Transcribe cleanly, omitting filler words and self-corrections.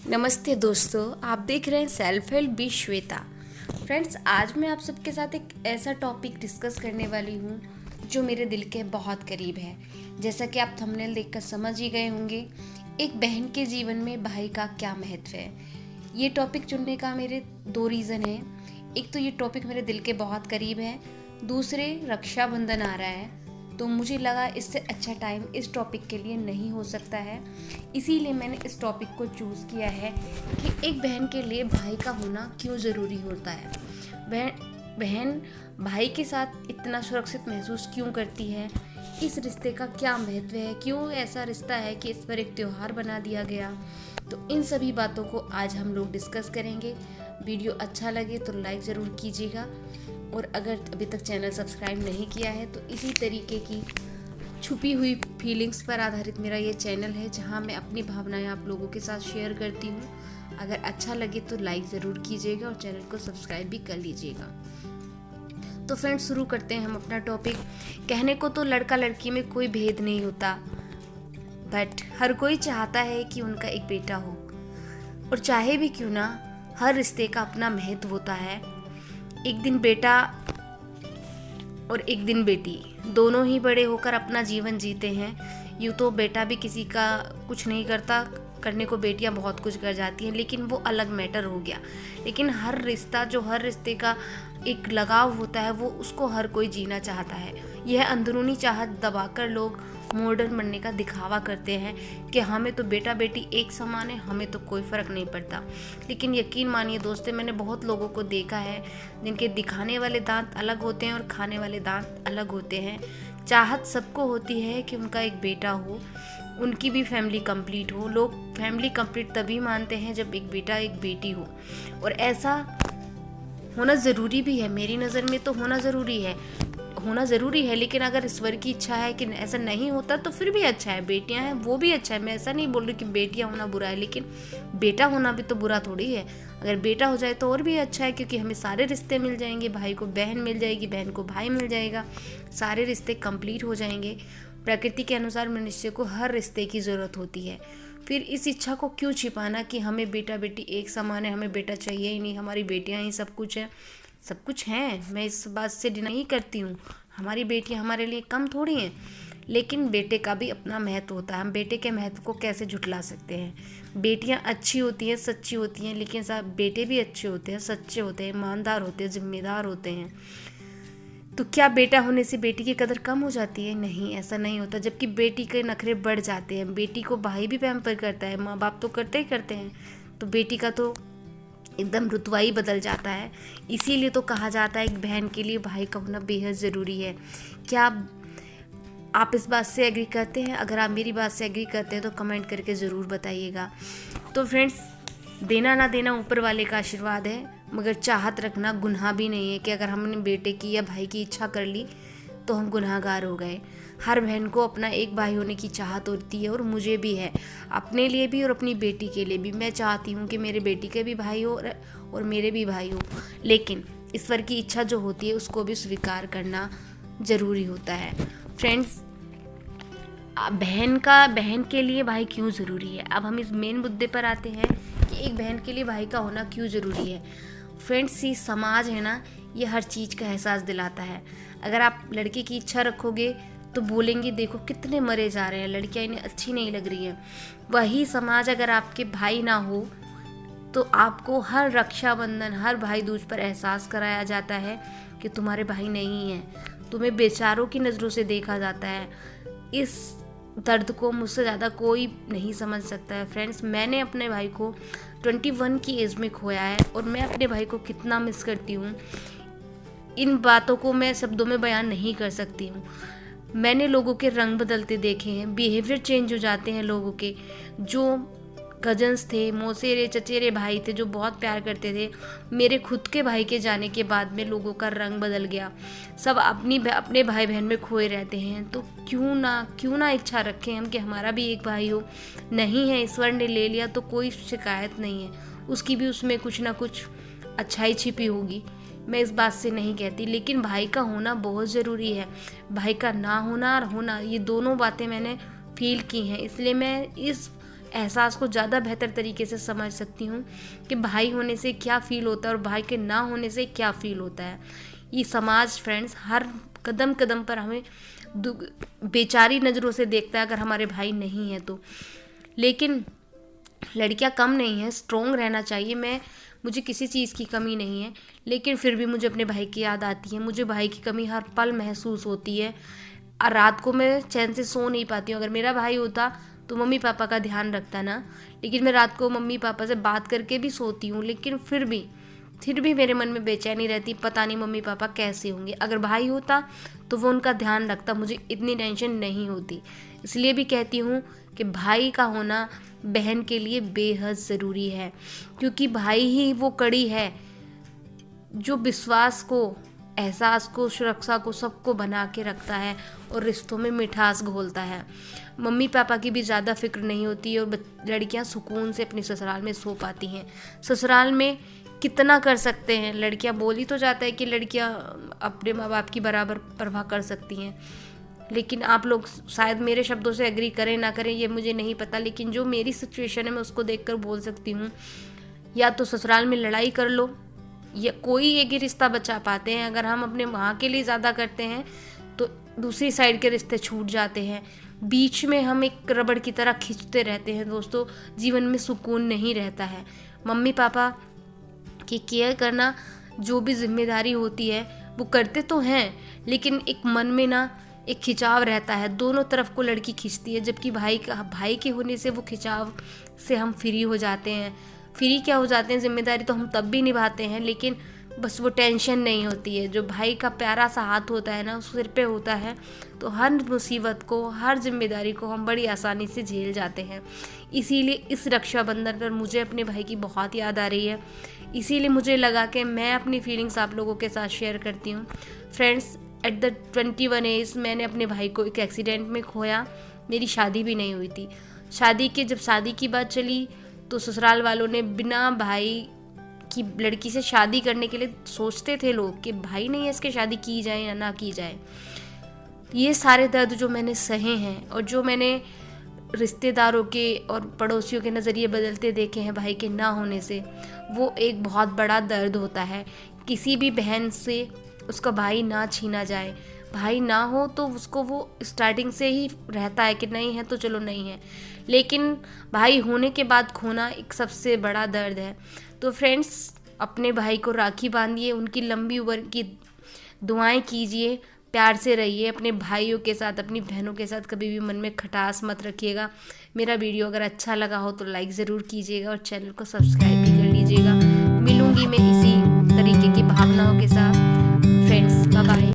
नमस्ते दोस्तों, आप देख रहे हैं self help B Shweta. Friends, आज मैं आप सबके साथ एक ऐसा टॉपिक डिस्कस करने वाली हूँ जो मेरे दिल के बहुत करीब है। जैसा कि आप थंबनेल देखकर समझ ही गए होंगे, एक बहन के जीवन में भाई का क्या महत्व है। ये टॉपिक चुनने का मेरे दो रीज़न हैं। एक तो ये टॉपिक मेरे दिल के बहुत करीब है, दूसरे रक्षाबंधन आ रहा है तो मुझे लगा इससे अच्छा टाइम इस टॉपिक के लिए नहीं हो सकता है। इसीलिए मैंने इस टॉपिक को चूज़ किया है कि एक बहन के लिए भाई का होना क्यों ज़रूरी होता है। बहन भाई के साथ इतना सुरक्षित महसूस क्यों करती है, इस रिश्ते का क्या महत्व है, क्यों ऐसा रिश्ता है कि इस पर एक त्यौहार बना दिया गया। तो इन सभी बातों को आज हम लोग डिस्कस करेंगे। वीडियो अच्छा लगे तो लाइक ज़रूर कीजिएगा, और अगर अभी तक चैनल सब्सक्राइब नहीं किया है तो इसी तरीके की छुपी हुई फीलिंग्स पर आधारित मेरा ये चैनल है, जहां मैं अपनी भावनाएं आप लोगों के साथ शेयर करती हूं। अगर अच्छा लगे तो लाइक ज़रूर कीजिएगा और चैनल को सब्सक्राइब भी कर लीजिएगा। तो फ्रेंड्स, शुरू करते हैं हम अपना टॉपिक। कहने को तो लड़का लड़की में कोई भेद नहीं होता, बट हर कोई चाहता है कि उनका एक बेटा हो, और चाहे भी क्यों ना, हर रिश्ते का अपना महत्व होता है। एक दिन बेटा और एक दिन बेटी, दोनों ही बड़े होकर अपना जीवन जीते हैं। यूँ तो बेटा भी किसी का कुछ नहीं करता, करने को बेटियां बहुत कुछ कर जाती हैं, लेकिन वो अलग मैटर हो गया। लेकिन हर रिश्ते का एक लगाव होता है, वो उसको हर कोई जीना चाहता है। यह अंदरूनी चाहत दबाकर लोग मॉडर्न बनने का दिखावा करते हैं कि हमें तो बेटा बेटी एक समान है, हमें तो कोई फ़र्क नहीं पड़ता। लेकिन यकीन मानिए दोस्तों, मैंने बहुत लोगों को देखा है जिनके दिखाने वाले दांत अलग होते हैं और खाने वाले दांत अलग होते हैं। चाहत सबको होती है कि उनका एक बेटा हो, उनकी भी फैमिली कंप्लीट हो। लोग फैमिली कंप्लीट तभी मानते हैं जब एक बेटा एक बेटी हो, और ऐसा होना ज़रूरी भी है। मेरी नज़र में तो होना ज़रूरी है, लेकिन अगर ईश्वर की इच्छा है कि ऐसा नहीं होता तो फिर भी अच्छा है। बेटियां हैं वो भी अच्छा है, मैं ऐसा नहीं बोल रही कि बेटियां होना बुरा है, लेकिन बेटा होना भी तो बुरा थोड़ी है। अगर बेटा हो जाए तो और भी अच्छा है, क्योंकि हमें सारे रिश्ते मिल जाएंगे। भाई को बहन मिल जाएगी, बहन को भाई मिल जाएगा, सारे रिश्ते कंप्लीट हो जाएंगे। प्रकृति के अनुसार मनुष्य को हर रिश्ते की ज़रूरत होती है। फिर इस इच्छा को क्यों छिपाना कि हमें बेटा बेटी एक समान है, हमें बेटा चाहिए ही नहीं, हमारी बेटियां ही सब कुछ है। सब कुछ हैं, मैं इस बात से डिनाई नहीं करती हूँ। हमारी बेटियां हमारे लिए कम थोड़ी हैं, लेकिन बेटे का भी अपना महत्व होता है। हम बेटे के महत्व को कैसे झुठला सकते हैं। बेटियां अच्छी होती हैं, सच्ची होती हैं, लेकिन साहब बेटे भी अच्छे होते हैं, सच्चे होते हैं, ईमानदार होते हैं, जिम्मेदार होते हैं। तो क्या बेटा होने से बेटी की कदर कम हो जाती है? नहीं, ऐसा नहीं होता। जबकि बेटी के नखरे बढ़ जाते हैं। बेटी को भाई भी पैम्पर करता है, माँ बाप तो करते ही करते हैं, तो बेटी का तो एकदम रुतबा ही बदल जाता है। इसीलिए तो कहा जाता है एक बहन के लिए भाई का होना बेहद ज़रूरी है। क्या आप इस बात से एग्री करते हैं? अगर आप मेरी बात से एग्री करते हैं तो कमेंट करके ज़रूर बताइएगा। तो फ्रेंड्स, देना ना देना ऊपर वाले का आशीर्वाद है, मगर चाहत रखना गुनाह भी नहीं है कि अगर हमने बेटे की या भाई की इच्छा कर ली तो हम गुनाहगार हो गए। हर बहन को अपना एक भाई होने की चाहत होती है, और मुझे भी है, अपने लिए भी और अपनी बेटी के लिए भी। मैं चाहती हूँ कि मेरे बेटी के भी भाई हो और मेरे भी भाई हो, लेकिन ईश्वर की इच्छा जो होती है उसको भी स्वीकार करना ज़रूरी होता है। फ्रेंड्स, बहन के लिए भाई क्यों ज़रूरी है। अब हम इस मेन मुद्दे पर आते हैं कि एक बहन के लिए भाई का होना क्यों ज़रूरी है। फ्रेंड्स, ये समाज है ना, ये हर चीज़ का एहसास दिलाता है। अगर आप लड़के की इच्छा रखोगे तो बोलेंगे देखो कितने मरे जा रहे हैं, लड़कियां इन्हें अच्छी नहीं लग रही हैं। वही समाज अगर आपके भाई ना हो तो आपको हर रक्षाबंधन, हर भाई दूज पर एहसास कराया जाता है कि तुम्हारे भाई नहीं हैं, तुम्हें बेचारों की नज़रों से देखा जाता है। इस दर्द को मुझसे ज़्यादा कोई नहीं समझ सकता है। फ्रेंड्स, मैंने अपने भाई को 21 की एज में खोया है, और मैं अपने भाई को कितना मिस करती हूँ, इन बातों को मैं शब्दों में बयान नहीं कर सकती हूँ। मैंने लोगों के रंग बदलते देखे हैं, बिहेवियर चेंज हो जाते हैं लोगों के। जो कजन्स थे, मौसेरे चचेरे भाई थे जो बहुत प्यार करते थे, मेरे खुद के भाई के जाने के बाद में लोगों का रंग बदल गया। सब अपने भाई बहन में खोए रहते हैं। तो क्यों ना इच्छा रखें हम कि हमारा भी एक भाई हो। नहीं है, ईश्वर ने ले लिया तो कोई शिकायत नहीं है, उसकी भी उसमें कुछ ना कुछ अच्छाई छिपी होगी। मैं इस बात से नहीं कहती, लेकिन भाई का होना बहुत ज़रूरी है। भाई का ना होना और होना, ये दोनों बातें मैंने फील की हैं, इसलिए मैं इस एहसास को ज़्यादा बेहतर तरीके से समझ सकती हूँ कि भाई होने से क्या फ़ील होता है और भाई के ना होने से क्या फ़ील होता है। ये समाज फ्रेंड्स हर कदम कदम पर हमें बेचारी नज़रों से देखता है अगर हमारे भाई नहीं है तो। लेकिन लड़कियां कम नहीं हैं, स्ट्रॉन्ग रहना चाहिए। मुझे किसी चीज़ की कमी नहीं है, लेकिन फिर भी मुझे अपने भाई की याद आती है। मुझे भाई की कमी हर पल महसूस होती है और रात को मैं चैन से सो नहीं पाती हूँ। अगर मेरा भाई होता तो मम्मी पापा का ध्यान रखता ना, लेकिन मैं रात को मम्मी पापा से बात करके भी सोती हूँ, लेकिन फिर भी मेरे मन में बेचैनी रहती, पता नहीं मम्मी पापा कैसे होंगे। अगर भाई होता तो वो उनका ध्यान रखता, मुझे इतनी टेंशन नहीं होती। इसलिए भी कहती हूँ कि भाई का होना बहन के लिए बेहद ज़रूरी है, क्योंकि भाई ही वो कड़ी है जो विश्वास को, एहसास को, सुरक्षा को, सबको बना के रखता है और रिश्तों में मिठास घोलता है। मम्मी पापा की भी ज़्यादा फिक्र नहीं होती और लड़कियां सुकून से अपने ससुराल में सो पाती हैं। ससुराल में कितना कर सकते हैं, लड़कियां बोली तो जाता है कि लड़कियां अपने माँ बाप की बराबर परवाह कर सकती हैं, लेकिन आप लोग शायद मेरे शब्दों से एग्री करें ना करें ये मुझे नहीं पता, लेकिन जो मेरी सिचुएशन है मैं उसको देखकर बोल सकती हूँ, या तो ससुराल में लड़ाई कर लो या कोई एक ही रिश्ता बचा पाते हैं। अगर हम अपने माँ के लिए ज़्यादा करते हैं तो दूसरी साइड के रिश्ते छूट जाते हैं। बीच में हम एक रबड़ की तरह खींचते रहते हैं दोस्तों, जीवन में सुकून नहीं रहता है। मम्मी पापा की केयर करना जो भी जिम्मेदारी होती है वो करते तो हैं, लेकिन एक मन में ना एक खिंचाव रहता है, दोनों तरफ को लड़की खींचती है, जबकि भाई के होने से वो खिंचाव से हम फ्री हो जाते हैं। फ्री क्या हो जाते हैं, जिम्मेदारी तो हम तब भी निभाते हैं, लेकिन बस वो टेंशन नहीं होती है। जो भाई का प्यारा सा हाथ होता है ना, उस सिर पे होता है, तो हर मुसीबत को, हर जिम्मेदारी को हम बड़ी आसानी से झेल जाते हैं। इसीलिए इस रक्षाबंधन पर मुझे अपने भाई की बहुत याद आ रही है, इसीलिए मुझे लगा कि मैं अपनी फीलिंग्स आप लोगों के साथ शेयर करती हूँ। फ्रेंड्स, एट द 21 एज मैंने अपने भाई को एक एक्सीडेंट में खोया। मेरी शादी भी नहीं हुई थी। जब शादी की बात चली तो ससुराल वालों ने बिना भाई की लड़की से शादी करने के लिए सोचते थे लोग कि भाई नहीं है इसके शादी की जाए या ना की जाए। ये सारे दर्द जो मैंने सहे हैं और जो मैंने रिश्तेदारों के और पड़ोसियों के नज़रिए बदलते देखे हैं भाई के ना होने से, वो एक बहुत बड़ा दर्द होता है। किसी भी बहन से उसका भाई ना छीना जाए, भाई ना हो तो उसको वो स्टार्टिंग से ही रहता है कि नहीं है तो चलो नहीं है, लेकिन भाई होने के बाद खोना एक सबसे बड़ा दर्द है। तो फ्रेंड्स, अपने भाई को राखी बांधिए, उनकी लंबी उम्र की दुआएं कीजिए, प्यार से रहिए अपने भाइयों के साथ, अपनी बहनों के साथ। कभी भी मन में खटास मत रखिएगा। मेरा वीडियो अगर अच्छा लगा हो तो लाइक ज़रूर कीजिएगा और चैनल को सब्सक्राइब भी कर लीजिएगा। मिलूंगी मैं इसी तरीके की भावनाओं के साथ। Friends, bye bye.